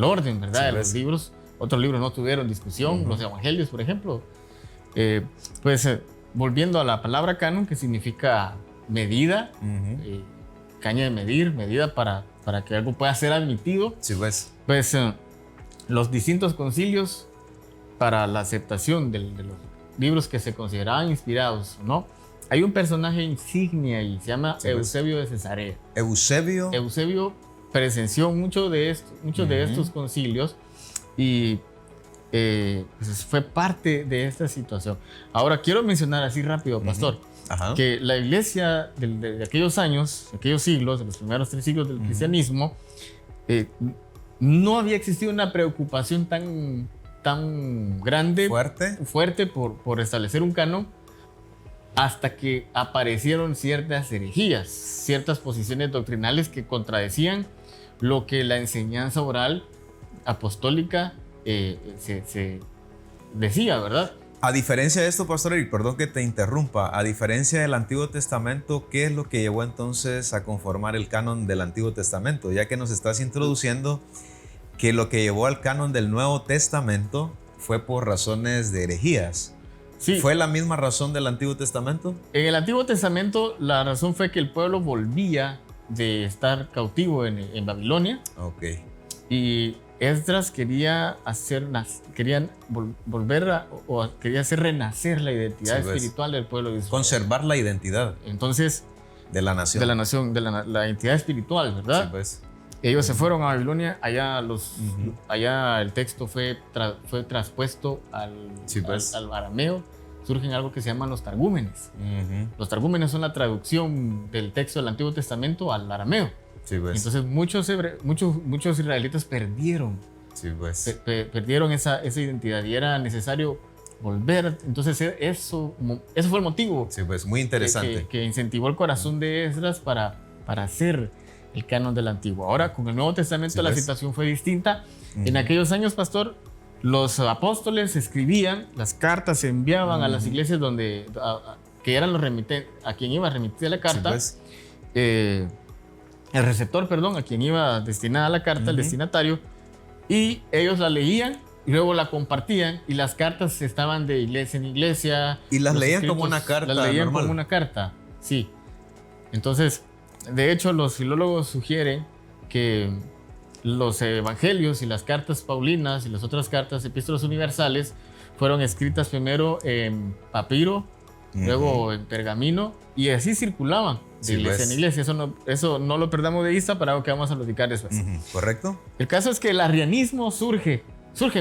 Speaker 3: orden, ¿verdad? Sí, de los libros. Otros libros no tuvieron discusión, los evangelios, por ejemplo. Volviendo a la palabra canon, que significa medida, caña de medir, medida para que algo pueda ser admitido.
Speaker 1: Sí, pues.
Speaker 3: Los distintos concilios para la aceptación de los libros que se consideraban inspirados, ¿no? Hay un personaje insignia y se llama Eusebio de Cesarea. Eusebio presenció muchos de estos concilios y fue parte de esta situación. Ahora quiero mencionar así rápido, pastor, que la iglesia de aquellos años, aquellos siglos, de los primeros 3 siglos del cristianismo, no había existido una preocupación tan tan grande, fuerte por establecer un canon, hasta que aparecieron ciertas herejías, ciertas posiciones doctrinales que contradecían lo que la enseñanza oral apostólica se decía, ¿verdad?
Speaker 1: A diferencia de esto, Pastor Eric, perdón que te interrumpa, a diferencia del Antiguo Testamento, ¿qué es lo que llevó entonces a conformar el canon del Antiguo Testamento? Ya que nos estás introduciendo que lo que llevó al canon del Nuevo Testamento fue por razones de herejías.
Speaker 3: Sí.
Speaker 1: ¿Fue la misma razón del Antiguo Testamento?
Speaker 3: En el Antiguo Testamento la razón fue que el pueblo volvía de estar cautivo en Babilonia.
Speaker 1: Ok.
Speaker 3: Y Esdras quería hacer quería hacer renacer la identidad espiritual del pueblo de Israel.
Speaker 1: Conservar la identidad.
Speaker 3: Entonces,
Speaker 1: de la nación.
Speaker 3: De la identidad espiritual, ¿verdad?
Speaker 1: Sí, pues.
Speaker 3: Ellos se fueron a Babilonia, allá el texto fue traspuesto al arameo. Surgen algo que se llaman los targúmenes. Los targúmenes son la traducción del texto del Antiguo Testamento al arameo.
Speaker 1: Sí, pues.
Speaker 3: Entonces muchos israelitas perdieron, perdieron esa identidad y era necesario volver. Entonces eso fue el motivo.
Speaker 1: Sí, pues, muy interesante.
Speaker 3: Que incentivó el corazón de Esdras para hacer el canon del Antiguo. Ahora, con el Nuevo Testamento la situación fue distinta. En aquellos años, pastor, los apóstoles escribían, las cartas se enviaban a las iglesias que eran los remitentes, a quien iba a remitir la carta. El receptor, a quien iba destinada la carta, el destinatario, y ellos la leían y luego la compartían, y las cartas estaban de iglesia en iglesia.
Speaker 1: Y las leían como una carta.
Speaker 3: Las leían
Speaker 1: normal.
Speaker 3: como una carta, sí. Entonces, de hecho, los filólogos sugieren que los evangelios y las cartas paulinas y las otras cartas, epístolas universales, fueron escritas primero en papiro, luego en pergamino, y así circulaban de iglesia en iglesia. Eso no lo perdamos de vista para algo que vamos a platicar después.
Speaker 1: ¿Correcto?
Speaker 3: El caso es que el arrianismo surgen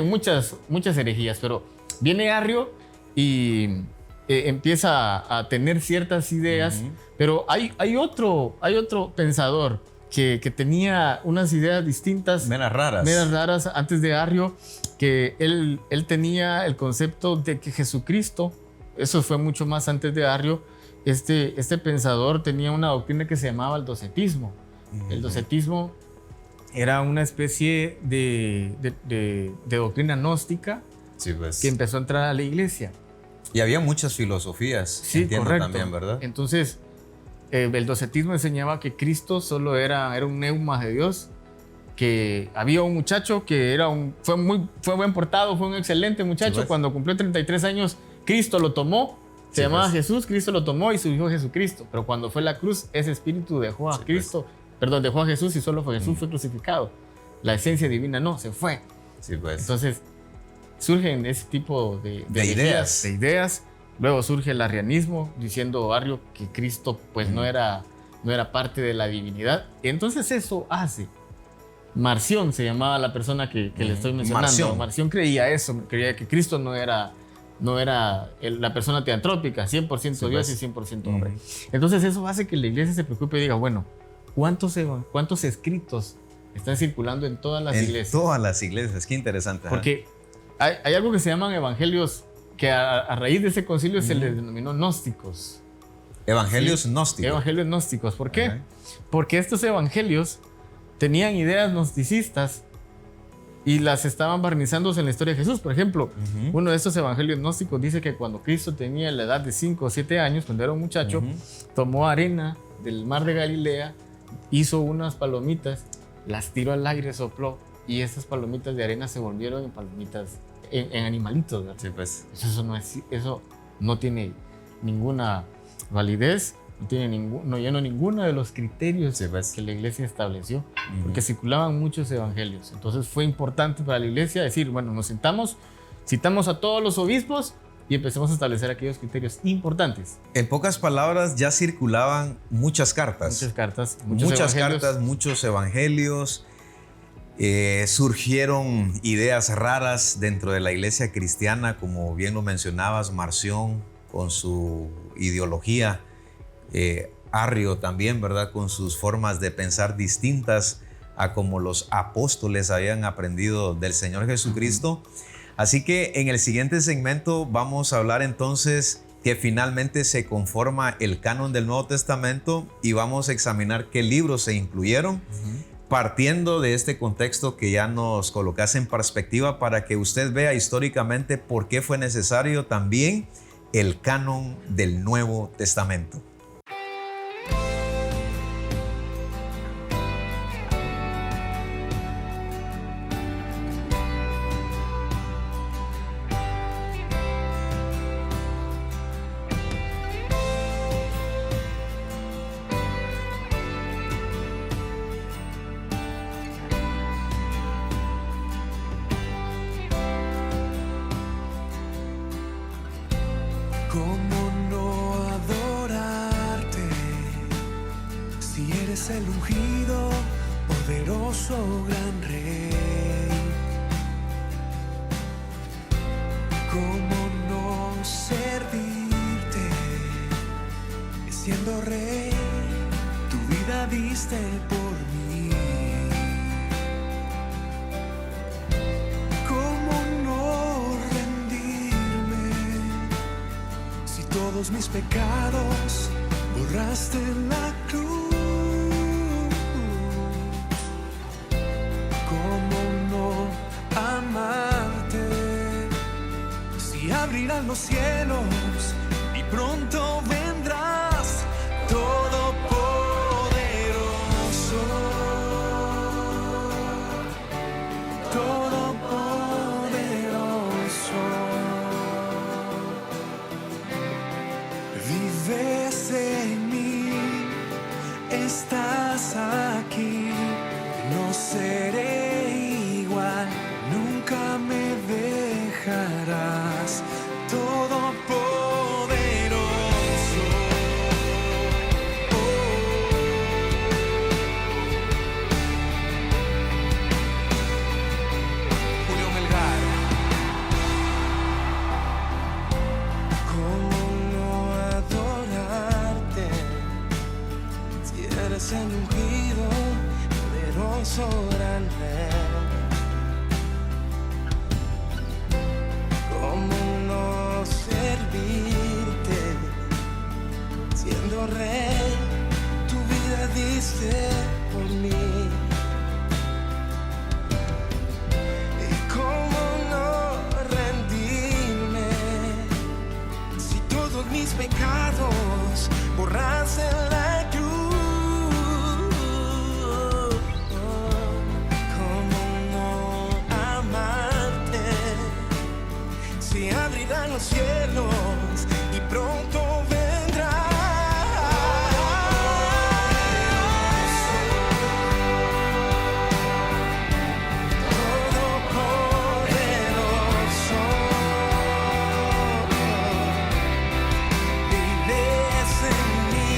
Speaker 3: muchas herejías, pero viene Arrio y empieza a tener ciertas ideas, pero hay otro pensador que tenía unas ideas distintas,
Speaker 1: menos raras
Speaker 3: antes de Arrio, que él tenía el concepto de que Jesucristo, eso fue mucho más antes de Arrio. Este pensador tenía una doctrina que se llamaba el docetismo. El docetismo era una especie de doctrina gnóstica que empezó a entrar a la iglesia.
Speaker 1: Y había muchas filosofías,
Speaker 3: sí,
Speaker 1: entiendo,
Speaker 3: correcto. También,
Speaker 1: ¿verdad?
Speaker 3: Entonces, el docetismo enseñaba que Cristo solo era un neuma de Dios, que había un muchacho que fue buen portado, fue un excelente muchacho. Cuando cumplió 33 años, Cristo lo tomó. Se llamaba Jesús, Cristo lo tomó y su hijo Jesucristo. Pero cuando fue la cruz, ese espíritu dejó a dejó a Jesús y solo fue Jesús fue crucificado. La esencia divina no, se fue.
Speaker 1: Sí, pues.
Speaker 3: Entonces, surgen ese tipo de ideas. Luego surge el arrianismo, diciendo Arrio que Cristo pues no era parte de la divinidad. Y entonces eso hace. Marción se llamaba la persona que le estoy mencionando. Marción creía que Cristo no era la persona teantrópica, 100% Dios y 100% hombre. Entonces eso hace que la iglesia se preocupe y diga, bueno, ¿cuántos escritos están circulando en todas las iglesias?
Speaker 1: En todas las iglesias, qué interesante.
Speaker 3: Porque hay algo que se llaman evangelios que a raíz de ese concilio se les denominó gnósticos.
Speaker 1: Evangelios gnósticos.
Speaker 3: Evangelios gnósticos. ¿Por qué? Porque estos evangelios tenían ideas gnosticistas y las estaban barnizándose en la historia de Jesús. Por ejemplo, uno de estos evangelios gnósticos dice que cuando Cristo tenía la edad de 5 o 7 años, cuando era un muchacho, tomó arena del mar de Galilea, hizo unas palomitas, las tiró al aire, sopló, y esas palomitas de arena se volvieron en palomitas, en animalitos, ¿verdad?
Speaker 1: Sí, pues.
Speaker 3: Eso no tiene ninguna validez, no llenó ninguno de los criterios que la iglesia estableció, porque circulaban muchos evangelios. Entonces fue importante para la iglesia decir, bueno, nos citamos a todos los obispos y empecemos a establecer aquellos criterios importantes.
Speaker 1: En pocas palabras, ya circulaban muchas cartas.
Speaker 3: Muchas cartas,
Speaker 1: muchos evangelios. Surgieron ideas raras dentro de la iglesia cristiana, como bien lo mencionabas, Marción con su ideología, Arrio también, ¿verdad? Con sus formas de pensar distintas a como los apóstoles habían aprendido del Señor Jesucristo. Así que en el siguiente segmento vamos a hablar entonces que finalmente se conforma el canon del Nuevo Testamento y vamos a examinar qué libros se incluyeron, partiendo de este contexto que ya nos colocas en perspectiva para que usted vea históricamente por qué fue necesario también el canon del Nuevo Testamento.
Speaker 5: ¿Cómo no adorarte si eres el ungido, poderoso gran rey? ¿Cómo no servirte siendo rey? Tu vida diste por mí. ¿Cómo no rendirme si todos mis pecados borraste en la cruz? ¿Cómo no amarte si abrirán los cielos y pronto vendrás, todopoderoso, todopoderoso? Vives en mí, estás aquí, no seré igual, nunca me dejarás, todopoderoso. Julio Melgar. ¿Cómo no adorarte si eres el ungido, poderoso gran rey? ¿Cómo no servirte siendo rey? Tu vida diste por mí. ¿Y cómo no rendirme si todos mis pecados borras en la cruz? ¿Cómo no amarte si abrirán los cielos y pronto vendrás? Todopoderoso, vives en mí,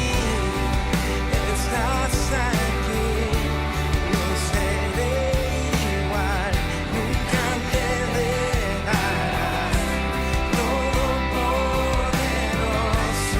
Speaker 5: estás aquí, no seré igual, nunca me dejarás, todopoderoso.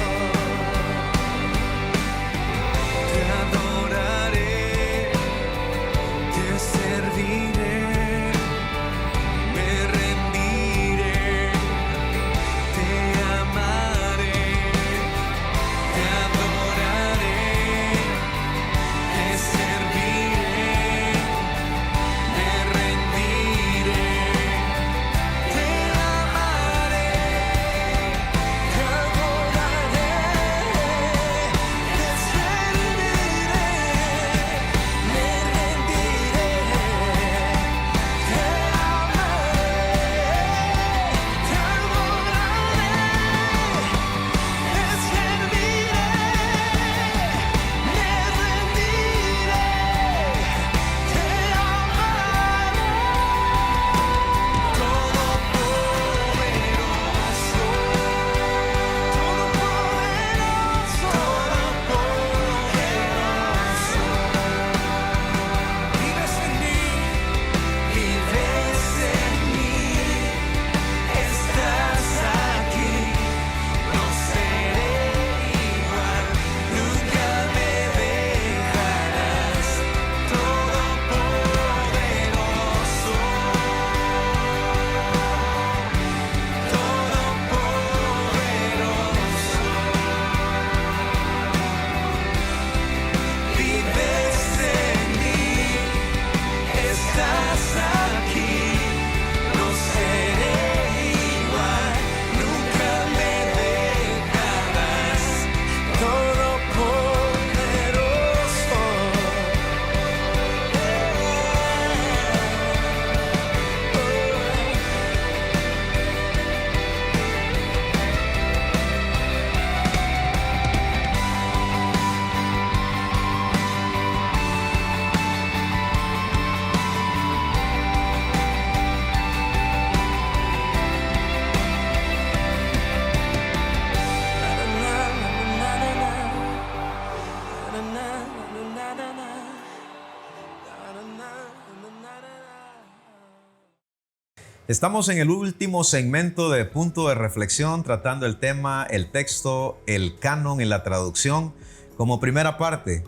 Speaker 1: Estamos en el último segmento de Punto de Reflexión, tratando el tema, el texto, el canon y la traducción como primera parte,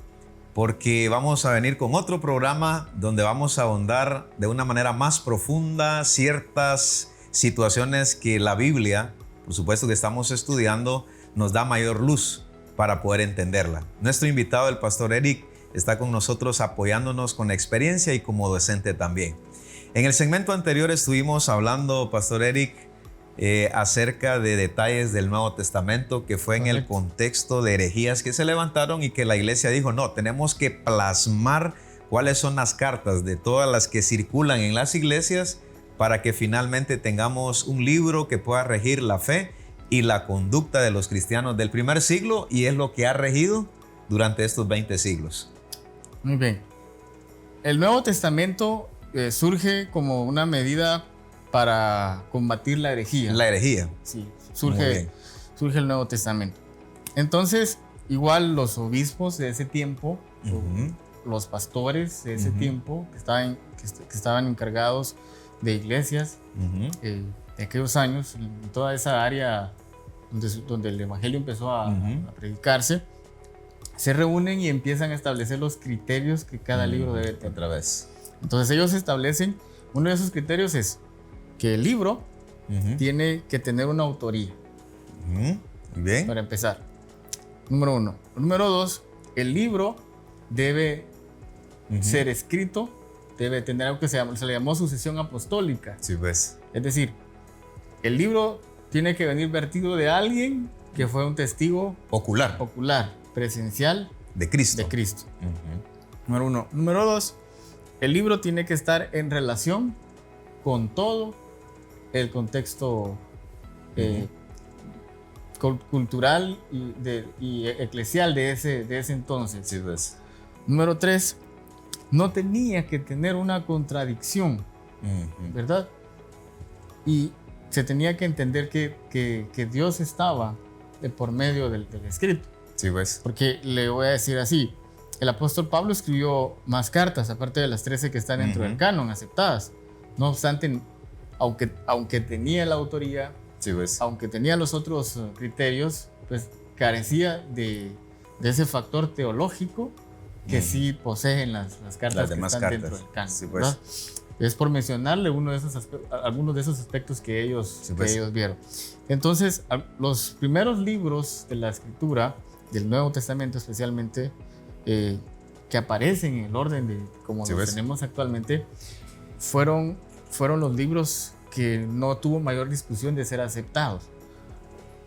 Speaker 1: porque vamos a venir con otro programa donde vamos a ahondar de una manera más profunda ciertas situaciones que la Biblia, por supuesto que estamos estudiando, nos da mayor luz para poder entenderla. Nuestro invitado, el pastor Eric, está con nosotros apoyándonos con experiencia y como docente también. En el segmento anterior estuvimos hablando, pastor Eric, acerca de detalles del Nuevo Testamento, que fue en el contexto de herejías que se levantaron y que la iglesia dijo, no, tenemos que plasmar cuáles son las cartas de todas las que circulan en las iglesias para que finalmente tengamos un libro que pueda regir la fe y la conducta de los cristianos del primer siglo, y es lo que ha regido durante estos 20 siglos.
Speaker 3: Muy bien. El Nuevo Testamento surge como una medida para combatir la herejía.
Speaker 1: La herejía.
Speaker 3: Sí, surge el Nuevo Testamento. Entonces, igual los obispos de ese tiempo, los pastores de ese tiempo, que estaban encargados de iglesias de aquellos años, en toda esa área donde el Evangelio empezó a predicarse, se reúnen y empiezan a establecer los criterios que cada libro debe tener.
Speaker 1: Otra vez.
Speaker 3: Entonces ellos establecen, uno de esos criterios es que el libro tiene que tener una autoría.
Speaker 1: Bien.
Speaker 3: Para empezar. Número 1. Número 2, el libro debe ser escrito, debe tener algo que se le llamó sucesión apostólica.
Speaker 1: Sí, pues.
Speaker 3: Es decir, el libro tiene que venir vertido de alguien que fue un testigo
Speaker 1: ocular,
Speaker 3: presencial
Speaker 1: de Cristo.
Speaker 3: Número 1. Número 2, el libro tiene que estar en relación con todo el contexto cultural y eclesial de ese entonces.
Speaker 1: Sí, pues.
Speaker 3: Número 3, no tenía que tener una contradicción, ¿verdad? Y se tenía que entender que Dios estaba por medio del escrito.
Speaker 1: Sí, pues.
Speaker 3: Porque le voy a decir así, el apóstol Pablo escribió más cartas, aparte de las 13 que están dentro del canon, aceptadas. No obstante, aunque tenía la autoría,
Speaker 1: sí, pues,
Speaker 3: aunque tenía los otros criterios, pues carecía de ese factor teológico que sí poseen las cartas que están dentro del canon.
Speaker 1: Sí, pues.
Speaker 3: Es por mencionarle algunos de esos aspectos que ellos vieron. Entonces, los primeros libros de la Escritura, del Nuevo Testamento especialmente, que aparecen en el orden de como los tenemos actualmente, fueron los libros que no tuvo mayor discusión de ser aceptados.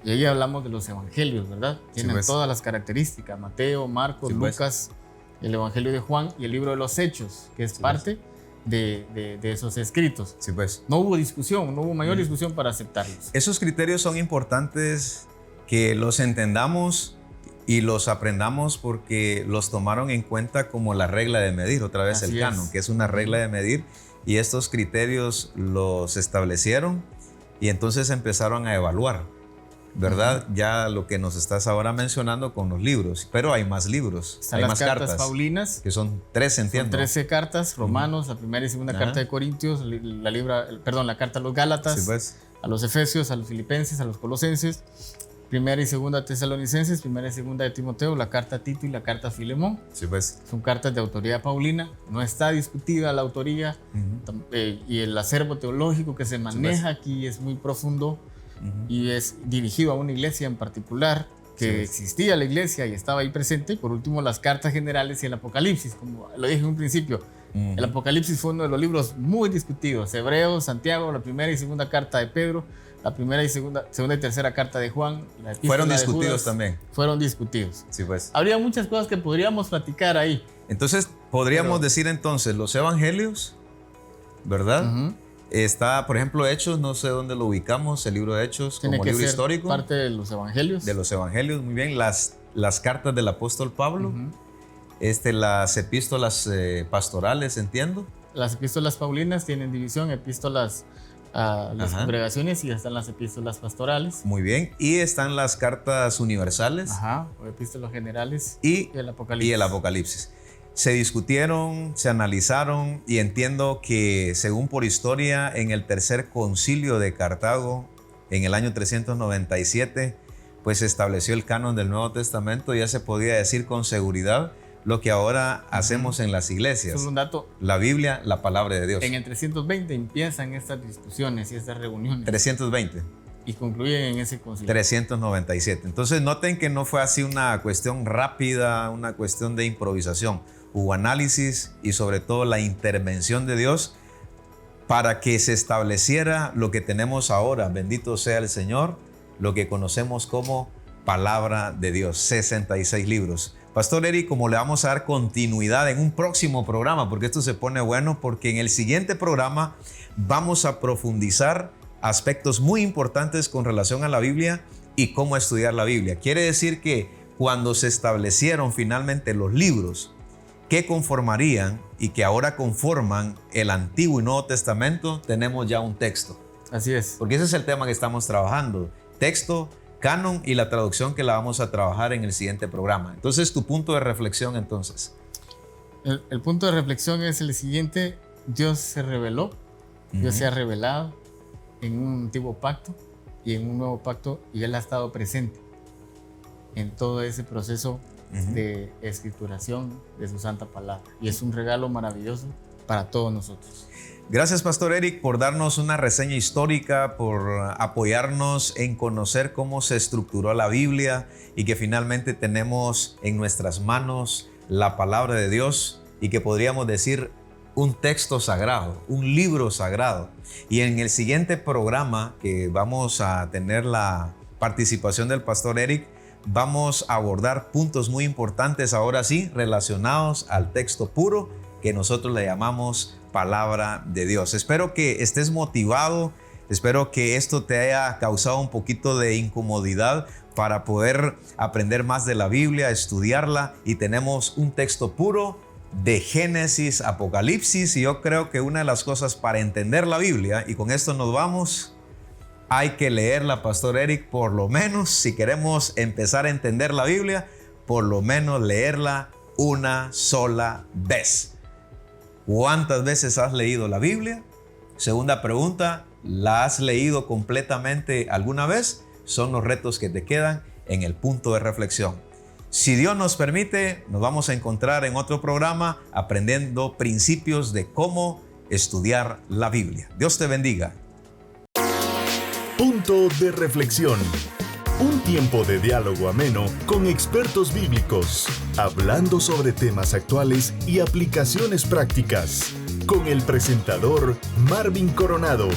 Speaker 3: Y ahí hablamos de los evangelios, ¿verdad? Tienen todas las características: Mateo, Marcos, Lucas, el Evangelio de Juan y el libro de los Hechos, que es parte de esos escritos.
Speaker 1: Sí, pues.
Speaker 3: No hubo discusión, no hubo mayor discusión para aceptarlos.
Speaker 1: Esos criterios son importantes que los entendamos y los aprendamos, porque los tomaron en cuenta como la regla de medir, otra vez el canon, que es una regla de medir, y estos criterios los establecieron y entonces empezaron a evaluar, ¿verdad? Ya lo que nos estás ahora mencionando con los libros, pero hay más libros,
Speaker 3: están
Speaker 1: hay
Speaker 3: las
Speaker 1: más
Speaker 3: cartas paulinas,
Speaker 1: que son 13, entiendo.
Speaker 3: Son 13 cartas, Romanos, la primera y segunda carta de Corintios, la carta a los Gálatas,
Speaker 1: sí, pues,
Speaker 3: a los Efesios, a los Filipenses, a los Colosenses, primera y segunda Tesalonicenses, primera y segunda de Timoteo, la carta a Tito y la carta a Filemón.
Speaker 1: Sí, pues.
Speaker 3: Son cartas de autoría paulina, no está discutida la autoría, y el acervo teológico que se maneja aquí es muy profundo. Y es dirigido a una iglesia en particular, que existía la iglesia y estaba ahí presente. Y por último, las cartas generales y el Apocalipsis, como lo dije en un principio. El Apocalipsis fue uno de los libros muy discutidos. Hebreos, Santiago, la primera y segunda carta de Pedro, la primera y segunda y tercera carta de Juan, la
Speaker 1: fueron discutidos
Speaker 3: de Judas,
Speaker 1: también.
Speaker 3: Fueron discutidos.
Speaker 1: Sí, pues.
Speaker 3: Habría muchas cosas que podríamos platicar ahí.
Speaker 1: Entonces, podríamos decir entonces los evangelios, ¿verdad? Está, por ejemplo, Hechos, no sé dónde lo ubicamos, el libro de Hechos,
Speaker 3: tiene
Speaker 1: como
Speaker 3: que
Speaker 1: libro
Speaker 3: ser
Speaker 1: histórico.
Speaker 3: Parte de los evangelios.
Speaker 1: De los evangelios, muy bien. Las cartas del apóstol Pablo, las epístolas pastorales, entiendo.
Speaker 3: Las epístolas paulinas tienen división, epístolas a las congregaciones, y están las epístolas pastorales.
Speaker 1: Muy bien. Y están las cartas universales.
Speaker 3: O epístolas generales.
Speaker 1: Y
Speaker 3: el Apocalipsis.
Speaker 1: Y el Apocalipsis. se discutieron, se analizaron y entiendo que según por historia en el tercer concilio de Cartago en el año 397 pues se estableció el canon del Nuevo Testamento. Ya se podía decir con seguridad lo que ahora hacemos en las iglesias.
Speaker 3: Solo un dato.
Speaker 1: La Biblia, la palabra de Dios.
Speaker 3: En el 320 empiezan estas discusiones y estas reuniones.
Speaker 1: 320.
Speaker 3: Y concluyen en ese concilio.
Speaker 1: 397. Entonces noten que no fue así una cuestión rápida, una cuestión de improvisación. Hubo análisis y sobre todo la intervención de Dios para que se estableciera lo que tenemos ahora. Bendito sea el Señor, lo que conocemos como palabra de Dios. 66 libros. Pastor Eric, como le vamos a dar continuidad en un próximo programa, porque esto se pone bueno, porque en el siguiente programa vamos a profundizar aspectos muy importantes con relación a la Biblia y cómo estudiar la Biblia. Quiere decir que cuando se establecieron finalmente los libros que conformarían y que ahora conforman el Antiguo y Nuevo Testamento, tenemos ya un texto.
Speaker 3: Así es.
Speaker 1: Porque ese es el tema que estamos trabajando. Texto, canon y la traducción que la vamos a trabajar en el siguiente programa. Entonces, tu punto de reflexión entonces.
Speaker 3: El punto de reflexión es el siguiente. Dios se reveló, Dios se ha revelado en un antiguo pacto y en un nuevo pacto, y Él ha estado presente en todo ese proceso de escrituración de su santa palabra. Y es un regalo maravilloso para todos nosotros.
Speaker 1: Gracias, Pastor Eric, por darnos una reseña histórica, por apoyarnos en conocer cómo se estructuró la Biblia y que finalmente tenemos en nuestras manos la palabra de Dios y que podríamos decir un texto sagrado, un libro sagrado. Y en el siguiente programa, que vamos a tener la participación del Pastor Eric, vamos a abordar puntos muy importantes, ahora sí, relacionados al texto puro que nosotros le llamamos palabra de Dios. Espero que estés motivado, espero que esto te haya causado un poquito de incomodidad para poder aprender más de la Biblia, estudiarla, y tenemos un texto puro de Génesis, Apocalipsis, y yo creo que una de las cosas para entender la Biblia, y con esto nos vamos, hay que leerla, Pastor Eric, por lo menos, si queremos empezar a entender la Biblia, por lo menos leerla una sola vez. ¿Cuántas veces has leído la Biblia? Segunda pregunta, ¿la has leído completamente alguna vez? Son los retos que te quedan en el punto de reflexión. Si Dios nos permite, nos vamos a encontrar en otro programa aprendiendo principios de cómo estudiar la Biblia. Dios te bendiga.
Speaker 2: Punto de reflexión. Un tiempo de diálogo ameno con expertos bíblicos, hablando sobre temas actuales y aplicaciones prácticas, con el presentador Marvin Coronado.